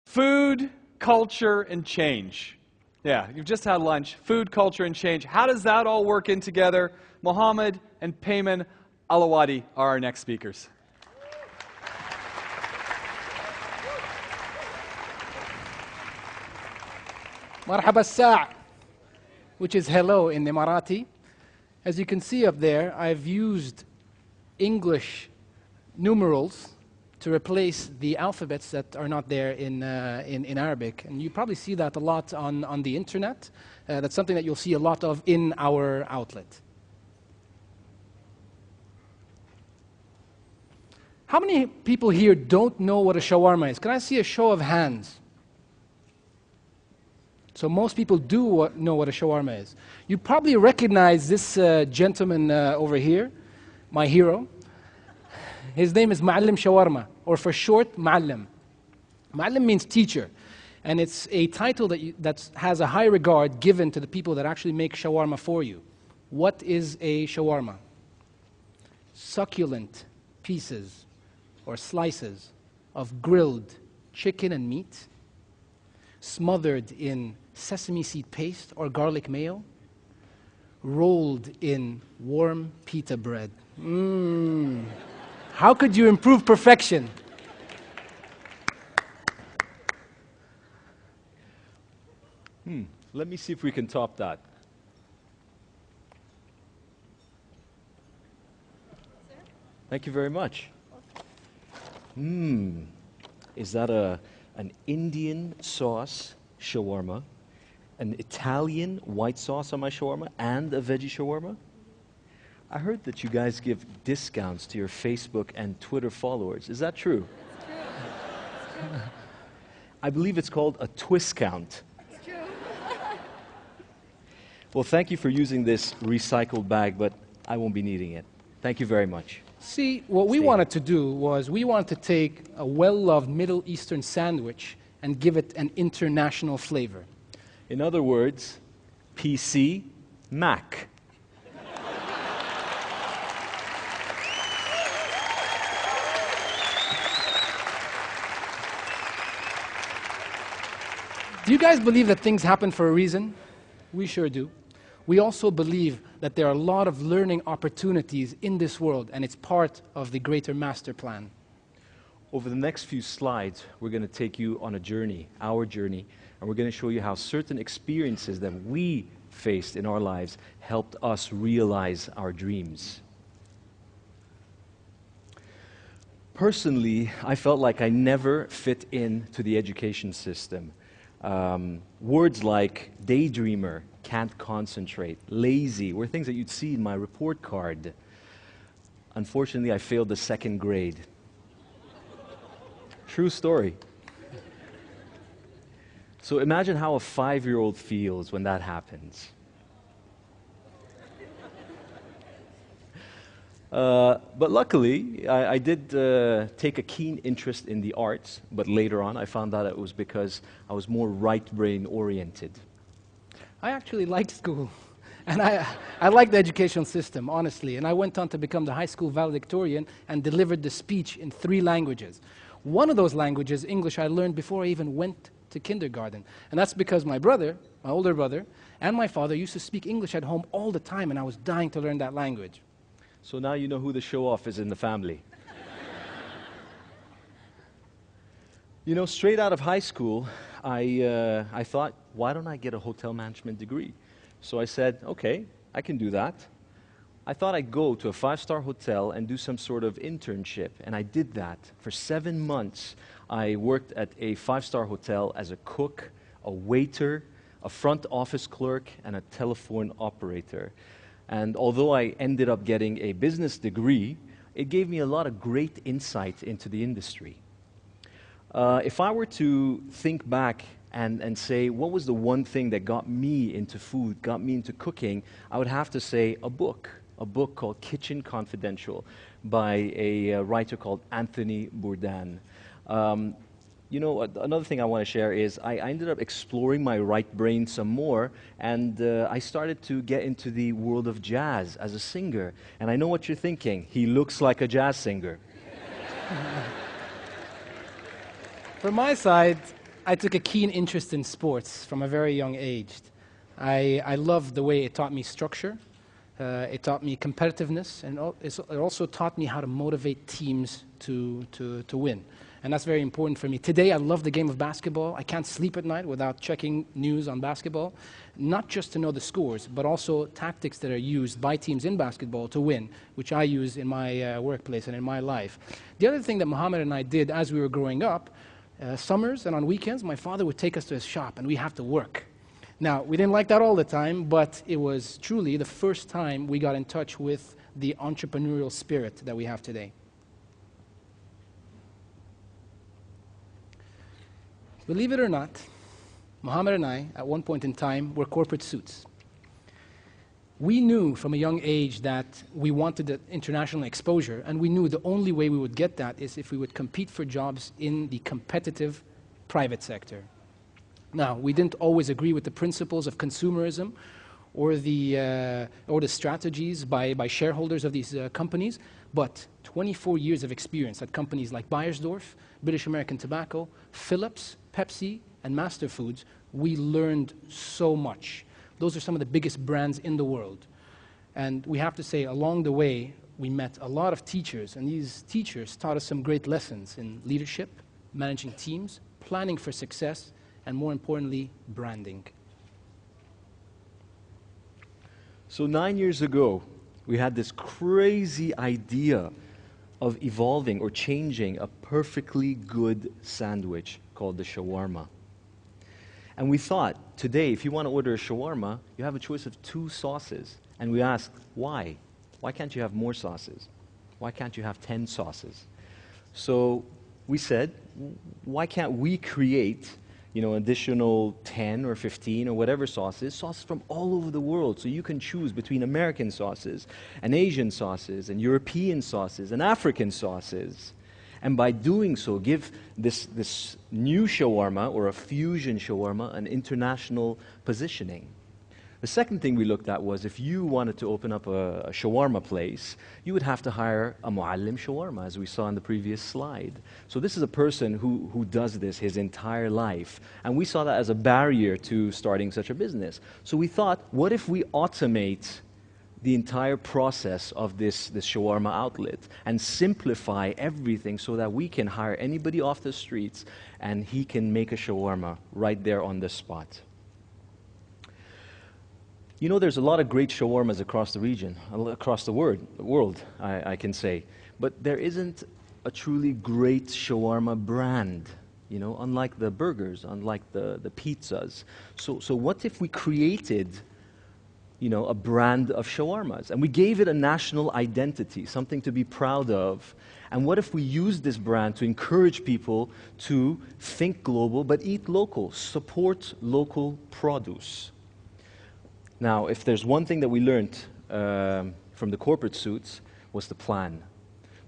Food, culture, and change. Yeah, you've just had lunch. Food, culture, and change. How does that all work in together? Mohammed and Payman Al-Awadhi are our next speakers. مرحبا الساعة, which is hello in Emirati. As you can see up there, I've used English numerals to replace the alphabets that are not there in Arabic. And you probably see that a lot on the internet. That's something that you'll see a lot of in our outlet. How many people here don't know what a shawarma is? Can I see a show of hands? So most people do know what a shawarma is. You probably recognize this gentleman over here, my hero. His name is Ma'allim Shawarma, or for short, Ma'allim. Ma'allim means teacher, and it's a title that has a high regard given to the people that actually make shawarma for you. What is a shawarma? Succulent pieces or slices of grilled chicken and meat, smothered in sesame seed paste or garlic mayo, rolled in warm pita bread. How could you improve perfection? Let me see if we can top that. Thank you very much. Is that an Indian sauce shawarma, an Italian white sauce on my shawarma, and a veggie shawarma? I heard that you guys give discounts to your Facebook and Twitter followers. Is that true? It's true. It's true. I believe it's called a twist count. It's true. Well, thank you for using this recycled bag, but I won't be needing it. Thank you very much. See, what we wanted to do was we wanted to take a well-loved Middle Eastern sandwich and give it an international flavor. In other words, PC, Mac. Do you guys believe that things happen for a reason? We sure do. We also believe that there are a lot of learning opportunities in this world, and it's part of the greater master plan. Over the next few slides, we're going to take you on a journey, our journey, and we're going to show you how certain experiences that we faced in our lives helped us realize our dreams. Personally, I felt like I never fit into the education system. Words like daydreamer, can't concentrate, lazy, were things that you'd see in my report card. Unfortunately, I failed the second grade. True story. So imagine how a 5-year-old feels when that happens. But luckily, I did take a keen interest in the arts, but later on I found out it was because I was more right-brain oriented. I actually liked school, and I liked the educational system, honestly, and I went on to become the high school valedictorian and delivered the speech in 3 languages. One of those languages, English, I learned before I even went to kindergarten, and that's because my brother, my older brother, and my father used to speak English at home all the time, and I was dying to learn that language. So now you know who the show-off is in the family. You know, straight out of high school, I thought, why don't I get a hotel management degree? So I said, okay, I can do that. I thought I'd go to a 5-star hotel and do some sort of internship, and I did that. For 7 months, I worked at a 5-star hotel as a cook, a waiter, a front office clerk, and a telephone operator. And although I ended up getting a business degree, it gave me a lot of great insight into the industry. If I were to think back and say, what was the one thing that got me into food, got me into cooking, I would have to say a book called Kitchen Confidential by a writer called Anthony Bourdain. You know, another thing I want to share is I ended up exploring my right brain some more, and I started to get into the world of jazz as a singer. And I know what you're thinking. He looks like a jazz singer. From my side, I took a keen interest in sports from a very young age. I loved the way it taught me structure. It taught me competitiveness, and it also taught me how to motivate teams to win. And that's very important for me. Today, I love the game of basketball. I can't sleep at night without checking news on basketball, not just to know the scores, but also tactics that are used by teams in basketball to win, which I use in my workplace and in my life. The other thing that Mohammed and I did as we were growing up, summers and on weekends, my father would take us to his shop, and we have to work. Now, we didn't like that all the time, but it was truly the first time we got in touch with the entrepreneurial spirit that we have today. Believe it or not, Mohammed and I, at one point in time, were corporate suits. We knew from a young age that we wanted international exposure, and we knew the only way we would get that is if we would compete for jobs in the competitive private sector. Now, we didn't always agree with the principles of consumerism or the strategies by shareholders of these companies, but 24 years of experience at companies like Beiersdorf, British American Tobacco, Philips, Pepsi, and Master Foods, we learned so much. Those are some of the biggest brands in the world. And we have to say, along the way, we met a lot of teachers, and these teachers taught us some great lessons in leadership, managing teams, planning for success, and more importantly, branding. So 9 years ago, we had this crazy idea of evolving or changing a perfectly good sandwich called the shawarma. And we thought, today, if you want to order a shawarma, you have a choice of 2 sauces. And we asked, why? Why can't you have more sauces? Why can't you have 10 sauces? So we said, why can't we create additional 10 or 15 or whatever sauces from all over the world. So you can choose between American sauces and Asian sauces and European sauces and African sauces. And by doing so, give this new shawarma or a fusion shawarma an international positioning. The second thing we looked at was if you wanted to open up a shawarma place, you would have to hire a muallim shawarma, as we saw in the previous slide. So this is a person who does this his entire life. And we saw that as a barrier to starting such a business. So we thought, what if we automate the entire process of this shawarma outlet and simplify everything so that we can hire anybody off the streets and he can make a shawarma right there on the spot. You know, there's a lot of great shawarmas across the region, across the world, I can say. But there isn't a truly great shawarma brand, unlike the burgers, unlike the pizzas. So what if we created, a brand of shawarmas? And we gave it a national identity, something to be proud of. And what if we used this brand to encourage people to think global, but eat local, support local produce? Now, if there's one thing that we learned from the corporate suits, was the plan.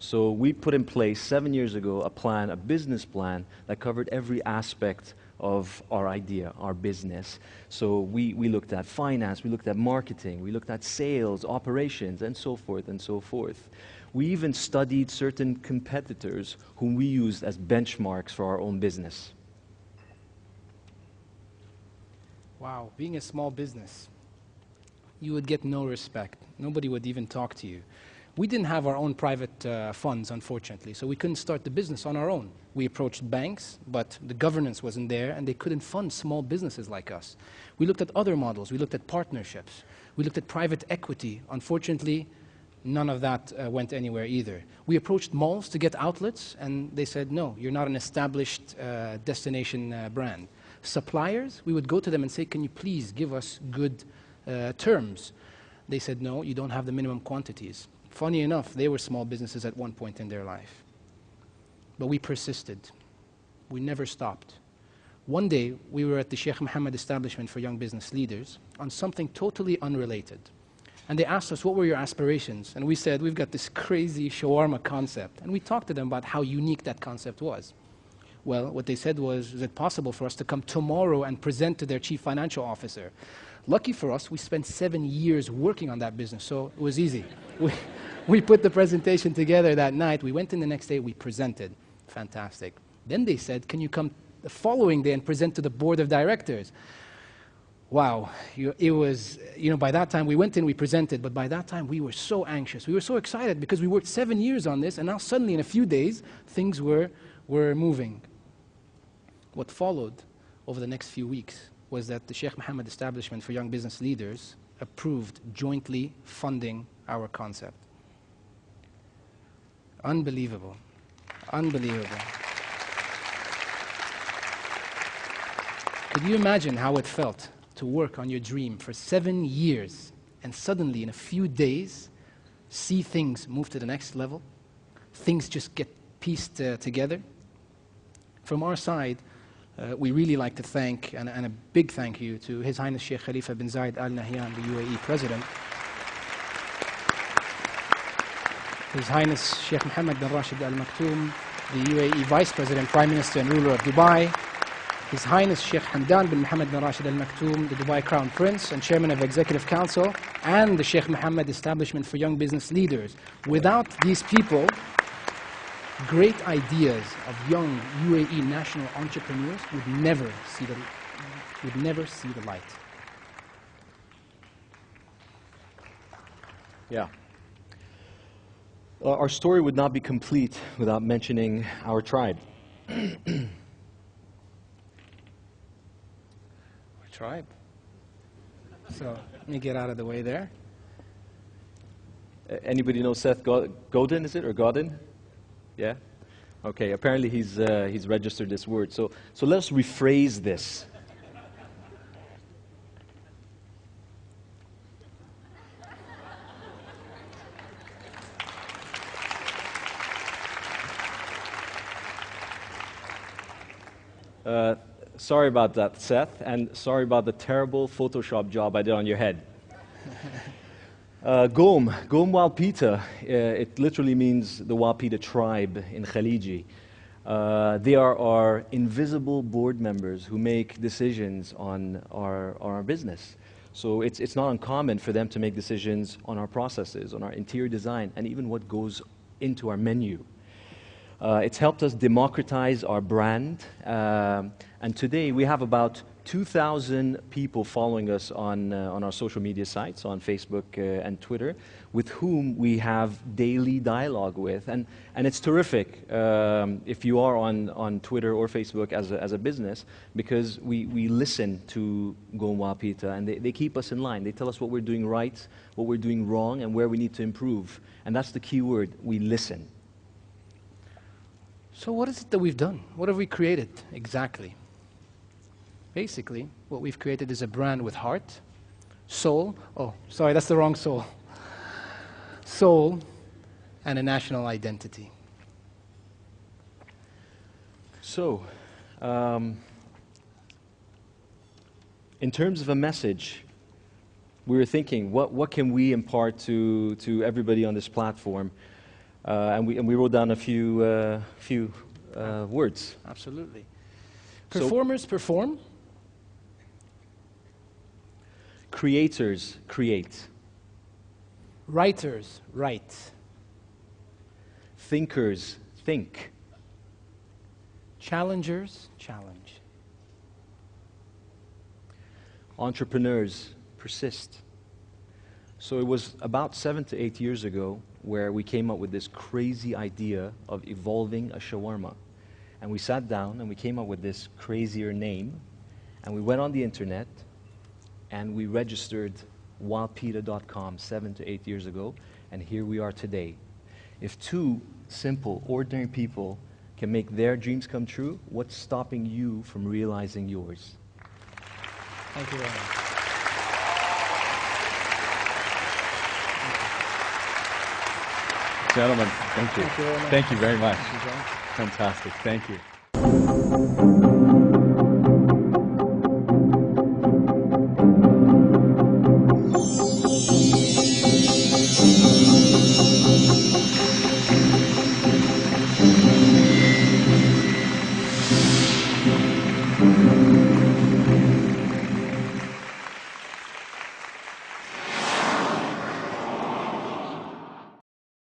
So we put in place 7 years ago a business plan that covered every aspect of our idea, our business. So we looked at finance, we looked at marketing, we looked at sales, operations, and so forth and so forth. We even studied certain competitors whom we used as benchmarks for our own business. Wow, being a small business, you would get no respect. Nobody would even talk to you. We didn't have our own private funds, unfortunately, so we couldn't start the business on our own. We approached banks, but the governance wasn't there, and they couldn't fund small businesses like us. We looked at other models. We looked at partnerships. We looked at private equity. Unfortunately, none of that went anywhere either. We approached malls to get outlets, and they said, no, you're not an established destination brand. Suppliers, we would go to them and say, can you please give us good terms? They said, no, you don't have the minimum quantities. Funny enough, they were small businesses at one point in their life. But we persisted. We never stopped. One day, we were at the Sheikh Mohammed establishment for young business leaders on something totally unrelated. And they asked us, what were your aspirations? And we said, we've got this crazy shawarma concept. And we talked to them about how unique that concept was. Well, what they said was, is it possible for us to come tomorrow and present to their chief financial officer? Lucky for us, we spent 7 years working on that business, so it was easy. We put the presentation together that night. We went in the next day, we presented. Fantastic. Then they said, can you come the following day and present to the board of directors. Wow, it was, by that time we went in, we presented, but by that time we were so anxious. We were so excited because we worked 7 years on this, and now suddenly in a few days, things were moving. What followed over the next few weeks was that the Sheikh Mohammed Establishment for Young Business Leaders approved jointly funding our concept. Unbelievable. Unbelievable. Could you imagine how it felt to work on your dream for 7 years and suddenly in a few days see things move to the next level? Things just get pieced together? From our side, we really like to thank, and a big thank you to His Highness Sheikh Khalifa bin Zayed Al Nahyan, the UAE President, His Highness Sheikh Mohammed bin Rashid Al Maktoum, the UAE Vice President, Prime Minister and Ruler of Dubai, His Highness Sheikh Hamdan bin Mohammed bin Rashid Al Maktoum, the Dubai Crown Prince and Chairman of Executive Council, and the Sheikh Mohammed Establishment for Young Business Leaders. Without these people, great ideas of young UAE national entrepreneurs would never see the light. Yeah. Our story would not be complete without mentioning our tribe. Our tribe. So let me get out of the way there. Anybody know Seth Godin, is it, or Godin? Yeah? Okay, apparently he's registered this word. So let's rephrase this. Sorry about that, Seth, and sorry about the terrible Photoshop job I did on your head. Gom Walpita, it literally means the Walpita tribe in Khaliji. They are our invisible board members who make decisions on our business. So it's not uncommon for them to make decisions on our processes, on our interior design, and even what goes into our menu. It's helped us democratize our brand, and today we have about 2,000 people following us on our social media sites, on Facebook and Twitter, with whom we have daily dialogue with. And it's terrific if you are on Twitter or Facebook as a business, because we listen to Gomwa Pita, and they keep us in line. They tell us what we're doing right, what we're doing wrong, and where we need to improve. And that's the key word, we listen. So what is it that we've done? What have we created exactly? Basically, what we've created is a brand with heart, soul, oh, sorry, that's the wrong soul. Soul, and a national identity. So, in terms of a message, we were thinking, what can we impart to everybody on this platform? And we wrote down a few words. Absolutely. Performers perform. Creators create. Writers write. Thinkers think. Challengers challenge. Entrepreneurs persist. So it was about 7 to 8 years ago where we came up with this crazy idea of evolving a shawarma. And we sat down and we came up with this crazier name, and we went on the internet and we registered walpita.com 7 to 8 years ago, and here we are today. If two simple, ordinary people can make their dreams come true, what's stopping you from realizing yours? Thank you very much. Gentlemen, thank you. Thank you very much. Thank you very much. Thank you, John. Fantastic. Thank you.